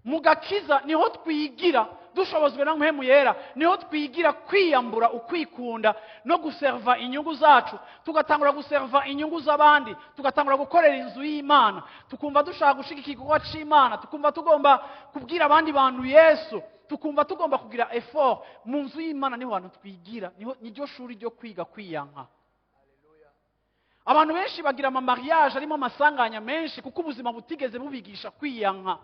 mu gakiza niho twigira dushobozwe na mpemu yera, niho twigira kwiyambura ukwikunda no guserva inyungu zacu, tugatangura guserva inyungu z'abandi, tugatangura gukorera inzu y'Imana, tukumva dushaka gushigikira igikorwa c'Imana, tukumva tugomba kubwira abandi bantu Yesu, tukumva tugomba kugira effort mu nzu y'Imana. Niho hantu twigira, niryo shuri ryo kwiga kwiyanka. Abantu benshi bagira ama mariage arimo amasanganya menshi kuko ubuzima butigeze bubigisha kwiyanka.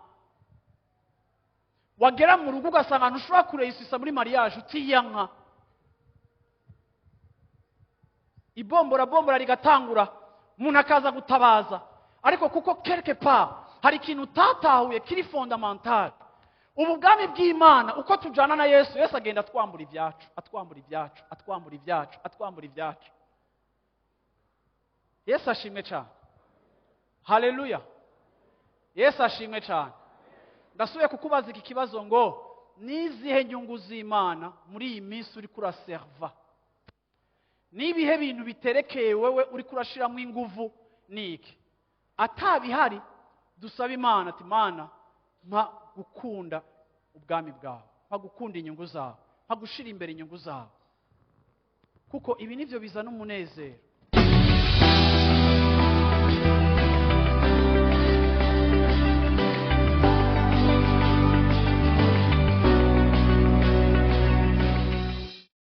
Wagera mu rugo ugasanga ntushobora kureyisisa muri mariage utiyanka. Bombora rigatangura, umuntu akaza gutabaza, ariko kuko quelque part hari ikintu utatahuye kiri fondamental. Ubu bwami bw'Imana uko tujana na Yesu, Yesu agenda atwambura ibyacu, atwambura ibyacu, atwambura ibyacu, atwambura ibyacu. Yesu ashimwe cyane. Haleluya. Yesu ashimwe cyane. Ndasubiye kukubaza iki kibazo ngo nizihe nyungu z'Imana muri iyi minsi uri kuraserva? Nibihe bintu biterekeye wewe uri kurashiramo inguvu niki? Atabihari dusaba Imana ati Mana mpa gukunda ubwami bwawe, mpa gukunda inyungu zawe, mpa gushira imbere inyungu zawe, kuko ibi nivyo bizana umunezero.